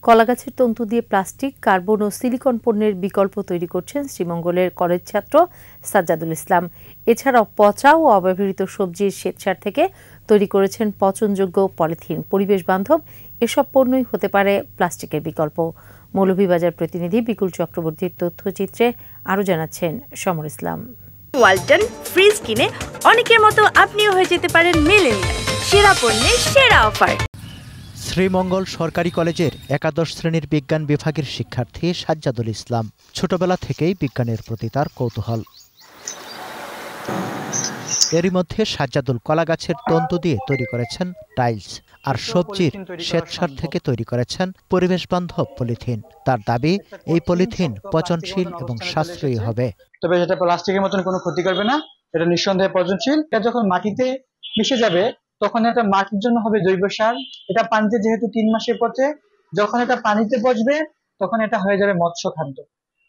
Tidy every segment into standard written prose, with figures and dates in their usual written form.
কলাগাছের তন্তু দিয়ে plastic, carbon ও silicon পণ্যের বিকল্প তৈরি করছেন শ্রীমঙ্গলের কলেজ ছাত্র সাজ্জাদুল ইসলাম। এছাড়াও পচা ও অব্যবহৃত সবজির শ্বেতসার থেকে তৈরি করেছেন পচনযোগ্য পলিথিন। পরিবেশ বান্ধব এসব পণ্যই হতে পারে প্লাস্টিকের বিকল্প। মৌলভীবাজার প্রতিনিধি বিকুল চক্রবর্তীর তথ্যচিত্রে আরও জানাচ্ছেন সমর ইসলাম। ওয়ালটন ফ্রিজ কিনে অনেকের মতো আপনিও হয়ে যেতে পারেন মিলেনিয়াল। সেরা পণ্যের সেরা অফার। শ্রীমঙ্গল সরকারি কলেজের একাদশ শ্রেণীর বিজ্ঞান বিভাগের শিক্ষার্থী সাজ্জাদুল ইসলাম। ছোটবেলা থেকেই বিজ্ঞানের প্রতি তার কৌতূহল। এরই মধ্যে সাজ্জাদুল কলাগাছের তন্তু দিয়ে তৈরি করেছেন টাইলস, আর সবজির শ্বেতসার থেকে তৈরি করেছেন পরিবেশ বান্ধব পলিথিন। তার দাবি, এই পলিথিন পচনশীল এবং সাশ্রয়ী হবে। তবে এটা প্লাস্টিকের মতন কোনো ক্ষতি করবে না, এটা নিঃসন্দেহে পচনশীল। এটা যখন মাটিতে মিশে যাবে তখন এটা মাটির জন্য হবে জৈব সার। এটা পানিতে যেহেতু 3 মাসে পচে, যখন এটা পানিতে পচবে তখন এটা হয়ে যাবে মৎস্য খাদ্য।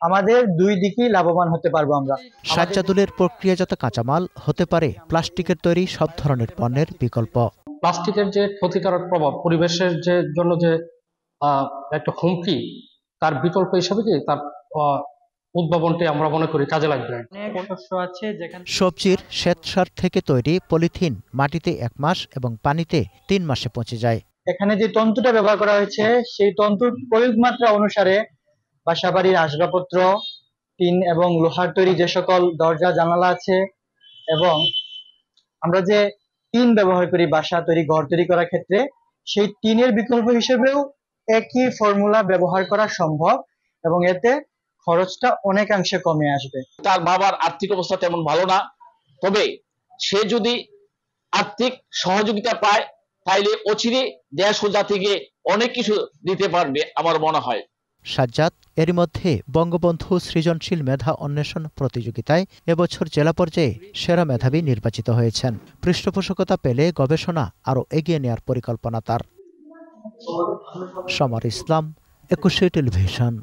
আমাদের দুই দিকেই লাভবান হতে পারবো আমরা। সাজ্জাদুলের প্রক্রিয়াজাত কাঁচামাল হতে পারে প্লাস্টিকের তৈরি সব ধরনের পণ্যের বিকল্প। প্লাস্টিকের যে ক্ষতিকারক প্রভাব পরিবেশের জন্য যে একটা হুমকি, তার বিকল্প হিসেবে তার উদ্ভাবনটি আমরা মনে করি কাজে লাগবে। সবজির শ্বেতসার থেকে তৈরি পলিথিন মাটিতে 1 মাস এবং পানিতে 3 মাসে পচে যায়। এখানে যে তন্তুটা ব্যবহার করা হয়েছে সেই তন্তুর প্রয়োগ মাত্রা অনুসারে বাসাবাড়ির আসবাবপত্র, টিন এবং লোহার তৈরি যে সকল দরজা জানালা আছে, এবং আমরা যে টিন ব্যবহার করি বাসা তৈরি ঘর তৈরি করার ক্ষেত্রে, সেই টিনের বিকল্প হিসেবেও একই ফর্মুলা ব্যবহার করা সম্ভব এবং এতে খরচটা অনেকাংশে কমে আসবে। তার বাবার আর্থিক অবস্থা তেমন ভালো না, তবে সে যদি আর্থিক সহযোগিতা পায় তাইলে অচিরে দেশ ও জাতিকে অনেক কিছু দিতে পারবে আমার মনে হয়। সাজ্জাদ এরই মধ্যে বঙ্গবন্ধু সৃজনশীল মেধা অন্বেষণ প্রতিযোগিতায় এবছর জেলা পর্যায়ে সেরা মেধাবী নির্বাচিত হয়েছেন। পৃষ্ঠপোষকতা পেলে গবেষণা আরও এগিয়ে নেওয়ার পরিকল্পনা তার। সমর ইসলাম, 21 টেলিভিশন।